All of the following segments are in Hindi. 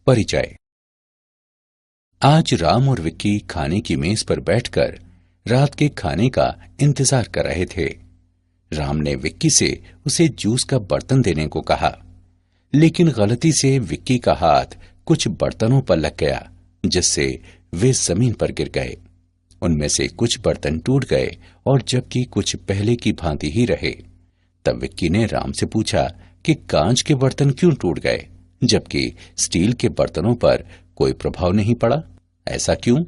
परिचय। आज राम और विक्की खाने की मेज पर बैठकर रात के खाने का इंतजार कर रहे थे। राम ने विक्की से उसे जूस का बर्तन देने को कहा, लेकिन गलती से विक्की का हाथ कुछ बर्तनों पर लग गया, जिससे वे जमीन पर गिर गए। उनमें से कुछ बर्तन टूट गए और जबकि कुछ पहले की भांति ही रहे। तब विक्की ने राम से पूछा कि कांच के बर्तन क्यों टूट गए, जबकि स्टील के बर्तनों पर कोई प्रभाव नहीं पड़ा, ऐसा क्यों?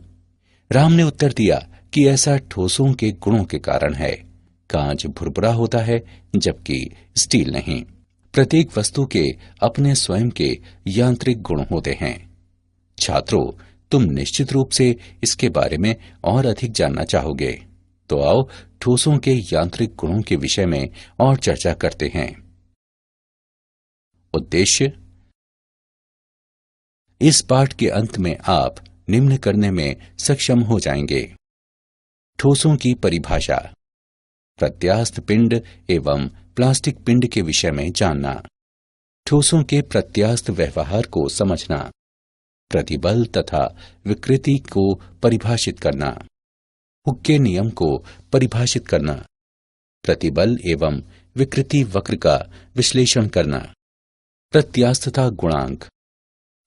राम ने उत्तर दिया कि ऐसा ठोसों के गुणों के कारण है। कांच भुरभुरा होता है जबकि स्टील नहीं। प्रत्येक वस्तु के अपने स्वयं के यांत्रिक गुण होते हैं। छात्रों, तुम निश्चित रूप से इसके बारे में और अधिक जानना चाहोगे, तो आओ ठोसों के यांत्रिक गुणों के विषय में और चर्चा करते हैं। उद्देश्य। इस पाठ के अंत में आप निम्न करने में सक्षम हो जाएंगे। ठोसों की परिभाषा, प्रत्यास्थ पिंड एवं प्लास्टिक पिंड के विषय में जानना, ठोसों के प्रत्यास्थ व्यवहार को समझना, प्रतिबल तथा विकृति को परिभाषित करना, हुक के नियम को परिभाषित करना, प्रतिबल एवं विकृति वक्र का विश्लेषण करना, प्रत्यास्थता गुणांक,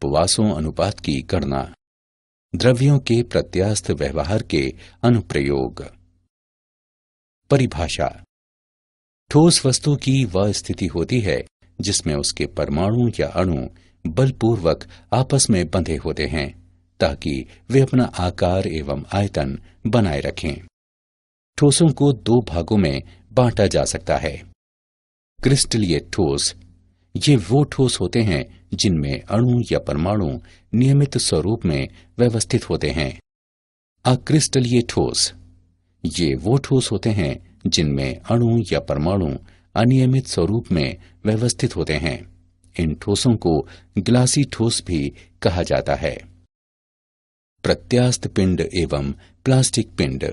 पॉइसन अनुपात की गणना, द्रव्यों के प्रत्यास्थ व्यवहार के अनुप्रयोग। परिभाषा। ठोस वस्तु की वह स्थिति होती है जिसमें उसके परमाणु या अणु बलपूर्वक आपस में बंधे होते हैं ताकि वे अपना आकार एवं आयतन बनाए रखें। ठोसों को दो भागों में बांटा जा सकता है। क्रिस्टलीय ठोस, ये वो ठोस होते हैं जिनमें अणु या परमाणु नियमित स्वरूप में व्यवस्थित होते हैं। अक्रिस्टलीय ठोस, ये वो ठोस होते हैं जिनमें अणु या परमाणु अनियमित स्वरूप में व्यवस्थित होते हैं। इन ठोसों को ग्लासी ठोस भी कहा जाता है। प्रत्यास्थ पिंड एवं प्लास्टिक पिंड।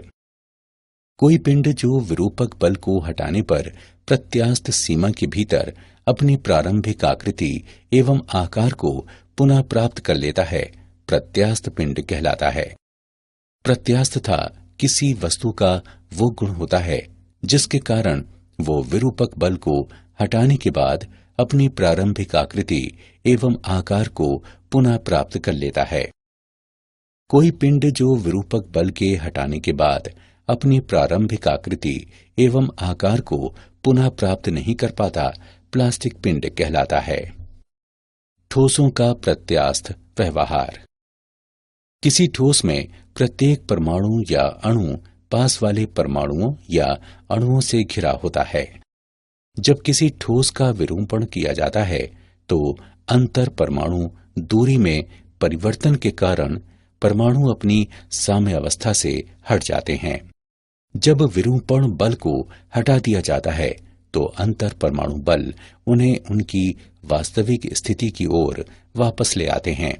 कोई पिंड जो विरूपक बल को हटाने पर प्रत्यास्थ सीमा के भीतर अपनी प्रारंभिक आकृति एवं आकार को पुनः प्राप्त कर लेता है, प्रत्यास्थ पिंड कहलाता है। प्रत्यास्थता किसी वस्तु का वो गुण होता है जिसके कारण वो विरूपक बल को हटाने के बाद अपनी प्रारंभिक आकृति एवं आकार को पुनः प्राप्त कर लेता है। कोई पिंड जो विरूपक बल के हटाने के बाद अपनी प्रारंभिक आकृति एवं आकार को पुनः प्राप्त नहीं कर पाता, प्लास्टिक पिंड कहलाता है। ठोसों का प्रत्यास्थ व्यवहार। किसी ठोस में प्रत्येक परमाणु या अणु पास वाले परमाणुओं या अणुओं से घिरा होता है। जब किसी ठोस का विरूपण किया जाता है तो अंतर परमाणु दूरी में परिवर्तन के कारण परमाणु अपनी साम्यावस्था से हट जाते हैं। जब विरूपण बल को हटा दिया जाता है तो अंतर परमाणु बल उन्हें उनकी वास्तविक स्थिति की ओर वापस ले आते हैं।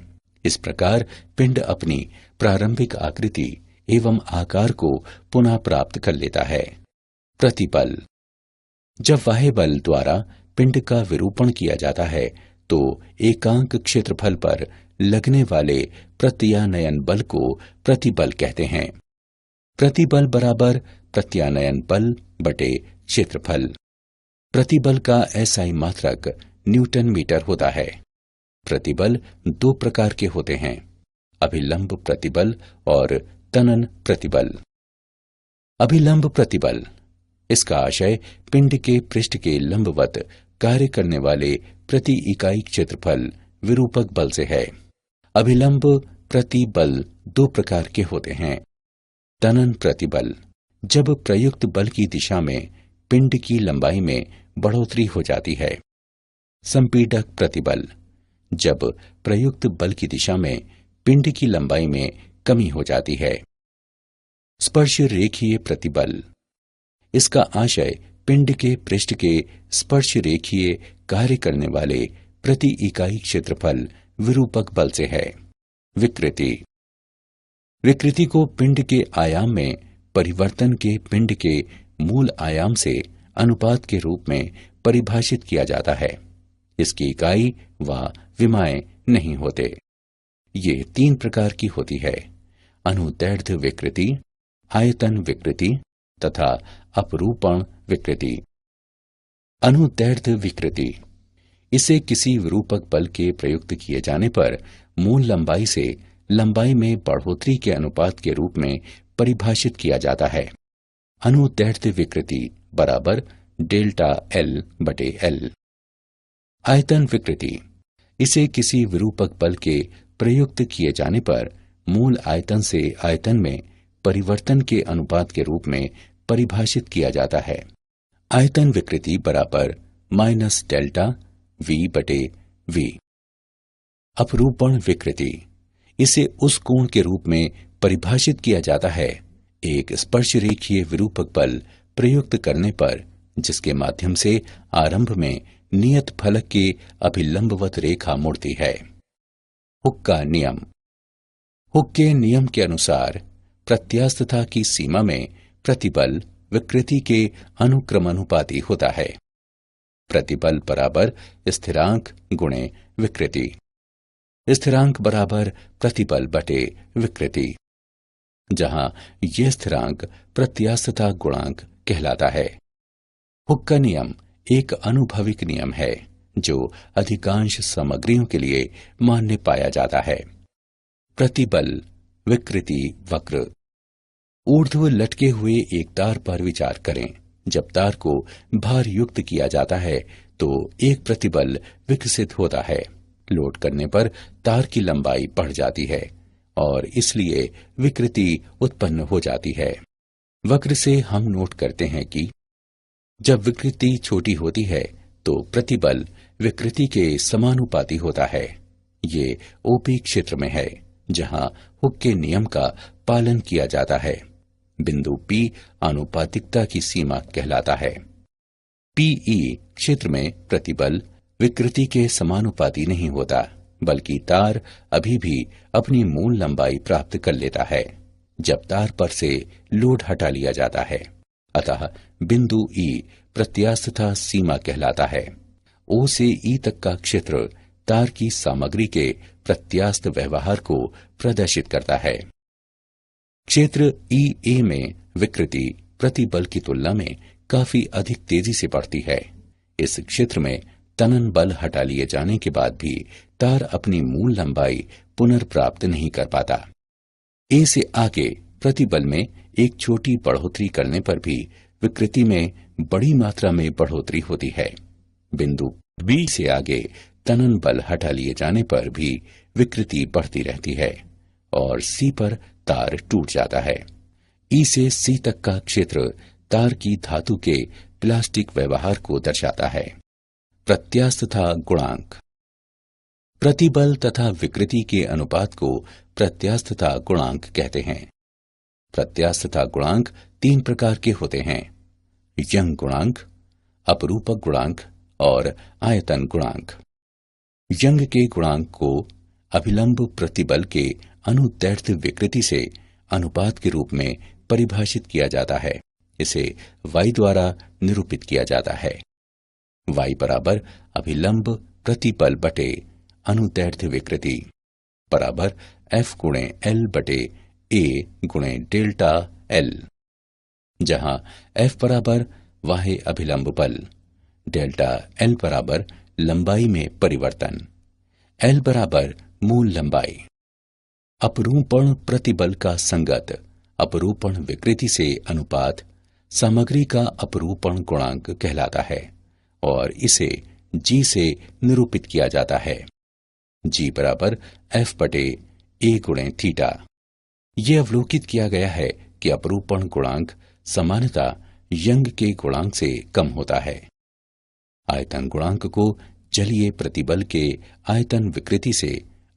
इस प्रकार पिंड अपनी प्रारंभिक आकृति एवं आकार को पुनः प्राप्त कर लेता है। प्रतिबल। जब बाह्य बल द्वारा पिंड का विरूपण किया जाता है तो एकांक क्षेत्रफल पर लगने वाले प्रत्यानयन बल को प्रतिबल कहते हैं। प्रतिबल बराबर प्रत्यानयन बल बटे क्षेत्रफल। प्रतिबल का एसआई मात्रक न्यूटन मीटर होता है। प्रतिबल दो प्रकार के होते हैं, अभिलंब प्रतिबल और तनन प्रतिबल। अभिलंब प्रतिबल, इसका आशय पिंड के पृष्ठ के लंबवत कार्य करने वाले प्रति इकाई क्षेत्रफल विरूपक बल से है। अभिलंब प्रतिबल दो प्रकार के होते हैं। तनन प्रतिबल, जब प्रयुक्त बल की दिशा में पिंड की लंबाई में बढ़ोतरी हो जाती है। संपीडक प्रतिबल, जब प्रयुक्त बल की दिशा में पिंड की लंबाई में कमी हो जाती है। स्पर्श रेखीय प्रतिबल, इसका आशय पिंड के पृष्ठ के स्पर्श रेखीय कार्य करने वाले प्रति इकाई क्षेत्रफल विरूपक बल से है। विकृति। विकृति को पिंड के आयाम में परिवर्तन के पिंड के मूल आयाम से अनुपात के रूप में परिभाषित किया जाता है। इसकी इकाई व विमाएं नहीं होते। ये 3 प्रकार की होती है: अनुदैर्ध्य विकृति, आयतन विकृति तथा अपरूपण विकृति। अनुदैर्ध्य विकृति, इसे किसी विरूपक बल के प्रयुक्त किए जाने पर मूल लंबाई से लंबाई में बढ़ोतरी के अनुपात के रूप में परिभाषित किया जाता है। अनुदैर्ध्य विकृति बराबर डेल्टा एल बटे एल। आयतन विकृति, इसे किसी विरूपक बल के प्रयुक्त किए जाने पर मूल आयतन से आयतन में परिवर्तन के अनुपात के रूप में परिभाषित किया जाता है। आयतन विकृति बराबर माइनस डेल्टा v बटे v। अपरूपण विकृति, इसे उस कोण के रूप में परिभाषित किया जाता है एक स्पर्श रेखीय विरूपक बल प्रयुक्त करने पर जिसके माध्यम से आरंभ में नियत फलक के अभिलंबवत रेखा मुड़ती है। हुक का नियम। हुक के नियम के अनुसार प्रत्यास्थता की सीमा में प्रतिबल विकृति के अनुक्रमानुपाती होता है। प्रतिबल बराबर स्थिरांक गुणे विकृति। स्थिरांक बराबर प्रतिबल बटे विकृति, जहां यह स्थिरांक प्रत्यास्थता गुणांक कहलाता है। हुक का नियम एक अनुभविक नियम है जो अधिकांश सामग्रियों के लिए मान्य पाया जाता है। प्रतिबल विकृति वक्र। ऊर्ध्व लटके हुए एक तार पर विचार करें। जब तार को भार युक्त किया जाता है तो एक प्रतिबल विकसित होता है। लोड करने पर तार की लंबाई बढ़ जाती है और इसलिए विकृति उत्पन्न हो जाती है। वक्र से हम नोट करते हैं कि जब विकृति छोटी होती है तो प्रतिबल विकृति के समानुपाती होता है। ये ओपी क्षेत्र में है जहां हुक के नियम का पालन किया जाता है। बिंदु P आनुपातिकता की सीमा कहलाता है। PE क्षेत्र में प्रतिबल विकृति के समानुपाती नहीं होता, बल्कि तार अभी भी अपनी मूल लंबाई प्राप्त कर लेता है जब तार पर से लोड हटा लिया जाता है। अतः बिंदु E प्रत्यास्थता सीमा कहलाता है। O से E तक का क्षेत्र तार की सामग्री के प्रत्यास्थ व्यवहार को प्रदर्शित करता है। क्षेत्र EA में विकृति प्रतिबल की तुलना में काफी अधिक तेजी से बढ़ती है। इस क्षेत्र में तनन बल हटा लिए जाने के बाद भी तार अपनी मूल लंबाई पुनर्प्राप्त नहीं कर पाता। A से आगे प्रतिबल में एक छोटी बढ़ोतरी करने पर भी विकृति में बड़ी मात्रा में बढ़ोतरी होती है। बिंदु B से आगे तनन बल हटा लिए जाने पर भी विकृति बढ़ती रहती है और C पर तार टूट जाता है। E से C तक का क्षेत्र तार की धातु के प्लास्टिक व्यवहार को दर्शाता है। प्रत्यास्थता गुणांक। प्रतिबल तथा विकृति के अनुपात को प्रत्यास्थता गुणांक कहते हैं। प्रत्यास्थता गुणांक 3 प्रकार के होते हैं: यंग गुणांक, अपरूपक गुणांक और आयतन गुणांक। यंग के गुणांक को अभिलंब प्रतिबल के अनुदैर्ध्य विकृति से अनुपात के रूप में परिभाषित किया जाता है। इसे y द्वारा निरूपित किया जाता है। y बराबर अभिलंब प्रतिबल बटे अनुदैर्ध्य विकृति बराबर F गुणे L बटे A गुणे डेल्टा L, जहां F बराबर बाह्य अभिलंब बल, डेल्टा L बराबर लंबाई में परिवर्तन, L बराबर मूल लंबाई। अपरूपण प्रतिबल का संगत अपरूपण विकृति से अनुपात सामग्री का अपरूपण गुणांक कहलाता है और इसे G से निरूपित किया जाता है। G बराबर F बटे A गुणे थीटा। यह अवलोकित किया गया है कि अपरूपण गुणांक सामान्यतः यंग के गुणांक से कम होता है। आयतन गुणांक को जलीय प्रतिबल के आयतन विकृति से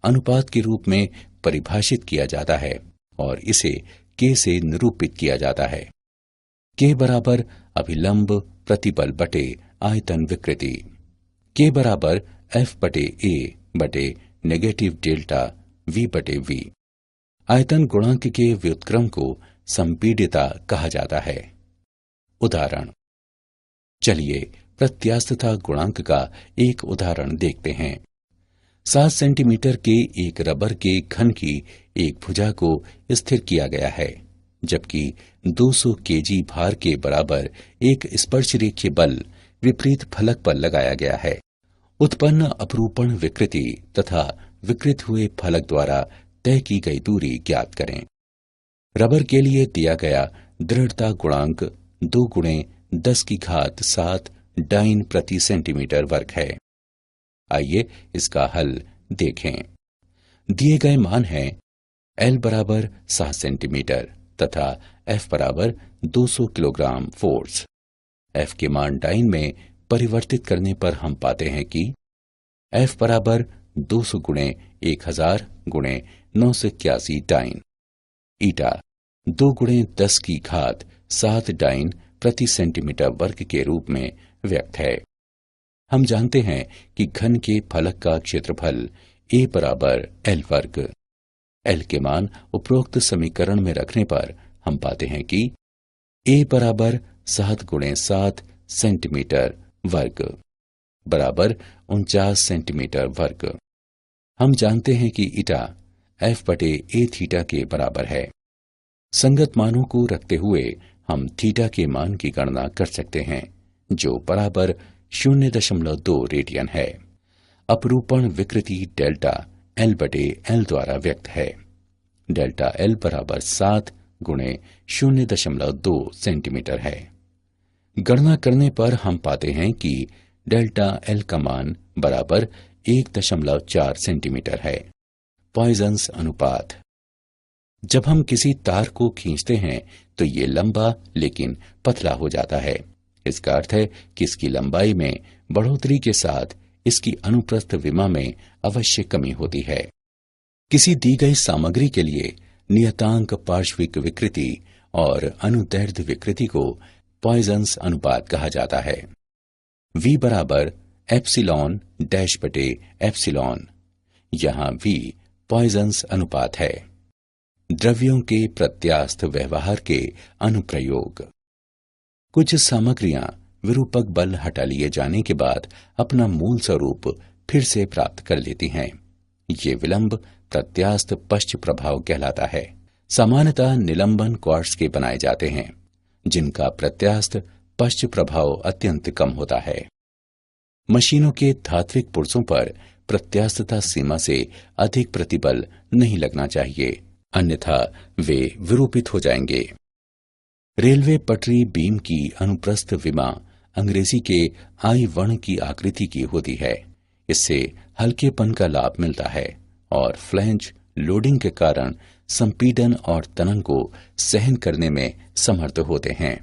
अनुपात के रूप में परिभाषित किया जाता है और इसे K से निरूपित किया जाता है। K बराबर अभिलंब प्रतिबल बटे आयतन विकृति। K बराबर F बटे A बटे नेगेटिव डेल्टा V बटे V। आयतन गुणांक के व्युत्क्रम को संपीड्यता कहा जाता है। उदाहरण। चलिए प्रत्यास्थता गुणांक का एक उदाहरण देखते हैं। 7 सेंटीमीटर के एक रबर के घन की एक भुजा को स्थिर किया गया है, जबकि 200 केजी भार के बराबर एक स्पर्शरेखीय बल विपरीत फलक पर लगाया गया है। उत्पन्न अपरूपण विकृति तथा विकृत हुए फलक द्वारा तय की गई दूरी ज्ञात करें। रबर के लिए दिया गया दृढ़ता गुणांक 2 गुणे 10 की घात 7 डाइन प्रति सेंटीमीटर वर्ग है। आइए इसका हल देखें। दिए गए मान हैं L बराबर 7 सेंटीमीटर तथा F बराबर 200 किलोग्राम फोर्स। F के मान डाइन में परिवर्तित करने पर हम पाते हैं कि F बराबर 200 गुणे 1000 गुणे 981 डाइन, ईटा 2 गुणे 10 की घात 7 डाइन प्रति सेंटीमीटर वर्ग के रूप में व्यक्त है। हम जानते हैं कि घन के फलक का क्षेत्रफल A बराबर L वर्ग। L के मान उपरोक्त समीकरण में रखने पर हम पाते हैं कि A बराबर 7 गुणे 7 सेंटीमीटर वर्ग बराबर 49 सेंटीमीटर वर्ग। हम जानते हैं कि ईटा F बटे A थीटा के बराबर है। संगत मानों को रखते हुए हम थीटा के मान की गणना कर सकते हैं, जो बराबर 0.2 रेडियन है। अपरूपण विकृति डेल्टा L बटे L द्वारा व्यक्त है। डेल्टा L बराबर 7 गुणे 0.2 सेंटीमीटर है। गणना करने पर हम पाते हैं कि डेल्टा L का मान बराबर 1.4 सेंटीमीटर है। पॉइजन्स अनुपात। जब हम किसी तार को खींचते हैं तो ये लंबा लेकिन पतला हो जाता है। इसका अर्थ है कि इसकी लंबाई में बढ़ोतरी के साथ इसकी अनुप्रस्थ विमा में अवश्य कमी होती है। किसी दी गई सामग्री के लिए नियतांक पार्श्विक विकृति और अनुदैर्ध्य विकृति को पॉइजन्स अनुपात कहा जाता है। V बराबर एप्सिलॉन डैश बटे एप्सिलॉन। यहाँ V पॉइजन्स अनुपात है। द्रव्यों के प्रत्यास्थ व्यवहार के अनुप्रयोग। कुछ सामग्रियां विरूपक बल हटा लिए जाने के बाद अपना मूल स्वरूप फिर से प्राप्त कर लेती हैं। ये विलंब प्रत्यास्थ पश्च प्रभाव कहलाता है। सामान्यतः निलंबन क्वार्ट्ज के बनाए जाते हैं, जिनका प्रत्यास्थ पश्च प्रभाव अत्यंत कम होता है। मशीनों के धात्विक पुर्जों पर प्रत्यास्थता सीमा से अधिक प्रतिबल नहीं लगना चाहिए, अन्यथा वे विरूपित हो जाएंगे। रेलवे पटरी बीम की अनुप्रस्थ विमा अंग्रेजी के आई वर्ण की आकृति की होती है। इससे हल्केपन का लाभ मिलता है और फ्लैंज लोडिंग के कारण संपीडन और तनन को सहन करने में समर्थ होते हैं।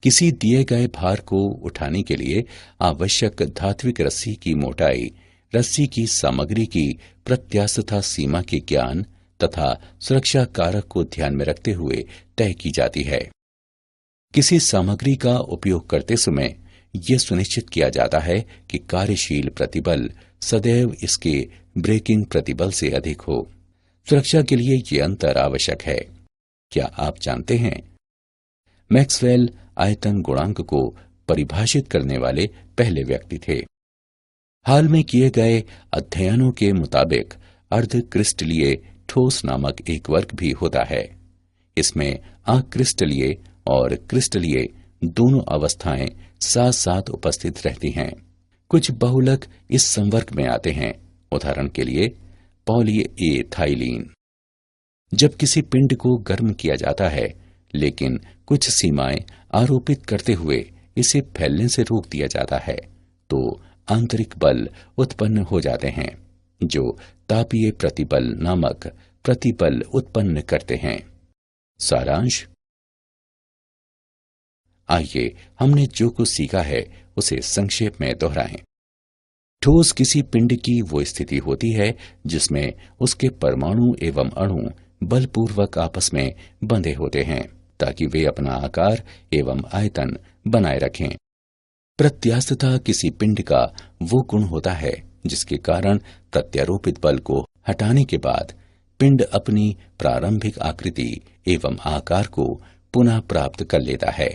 किसी दिए गए भार को उठाने के लिए आवश्यक धात्विक रस्सी की मोटाई रस्सी की सामग्री की प्रत्यास्थता सीमा के ज्ञान तथा सुरक्षा कारक को ध्यान में रखते हुए तय की जाती है। किसी सामग्री का उपयोग करते समय यह सुनिश्चित किया जाता है कि कार्यशील प्रतिबल सदैव इसके ब्रेकिंग प्रतिबल से अधिक हो। सुरक्षा के लिए ये अंतर आवश्यक है। क्या आप जानते हैं, मैक्सवेल आयतन गुणांक को परिभाषित करने वाले पहले व्यक्ति थे। हाल में किए गए अध्ययनों के मुताबिक अर्धक्रिस्टलीय ठोस नामक एक वर्ग भी होता है। इसमें अक्रिस्टलीय और क्रिस्टलीय दोनों अवस्थाएं साथ साथ उपस्थित रहती हैं। कुछ बहुलक इस संवर्ग में आते हैं। उदाहरण के लिए पॉलीएथाइलीन। जब किसी पिंड को गर्म किया जाता है, लेकिन कुछ सीमाएं आरोपित करते हुए इसे फैलने से रोक दिया जाता है, तो आंतरिक बल उत्पन्न हो जाते हैं, जो तापीय प्रतिबल नामक प्रतिबल उत्पन्न करते हैं। सारांश। आइए हमने जो कुछ सीखा है उसे संक्षेप में दोहराएं। ठोस किसी पिंड की वो स्थिति होती है जिसमें उसके परमाणु एवं अणु बलपूर्वक आपस में बंधे होते हैं ताकि वे अपना आकार एवं आयतन बनाए रखें। प्रत्यास्थता किसी पिंड का वो गुण होता है जिसके कारण प्रत्यारोपित बल को हटाने के बाद पिंड अपनी प्रारंभिक आकृति एवं आकार को पुनः प्राप्त कर लेता है।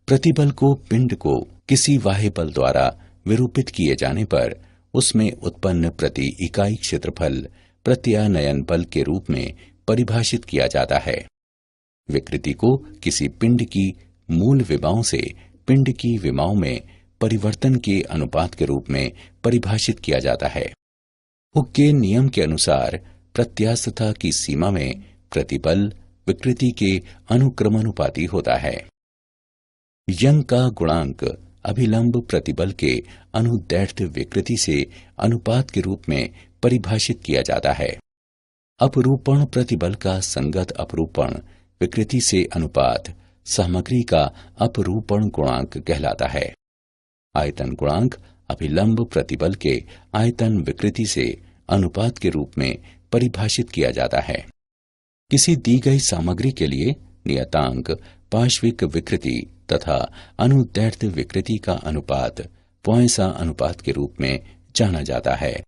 प्रतिबल को पिंड को किसी बाह्य बल द्वारा विरूपित किए जाने पर उसमें उत्पन्न प्रति इकाई क्षेत्रफल प्रत्यानयन बल के रूप में परिभाषित किया जाता है। विकृति को किसी पिंड की मूल विमाओं से पिंड की विमाओं में परिवर्तन के अनुपात के रूप में परिभाषित किया जाता है। हुक के नियम के अनुसार प्रत्यास्थता की सीमा में प्रतिबल विकृति के अनुक्रमानुपाती होता है। यंग का गुणांक अभिलंब प्रतिबल के अनुदैर्ध्य विकृति से अनुपात के रूप में परिभाषित किया जाता है। अपरूपण प्रतिबल का संगत अपरूपण विकृति से अनुपात सामग्री का अपरूपण गुणांक कहलाता है। आयतन गुणांक अभिलंब प्रतिबल के आयतन विकृति से अनुपात के रूप में परिभाषित किया जाता है। किसी दी गई सामग्री के लिए नियतांक पार्श्विक विकृति तथा अनुदैर्ध्य विकृति का अनुपात पॉइंसा अनुपात के रूप में जाना जाता है।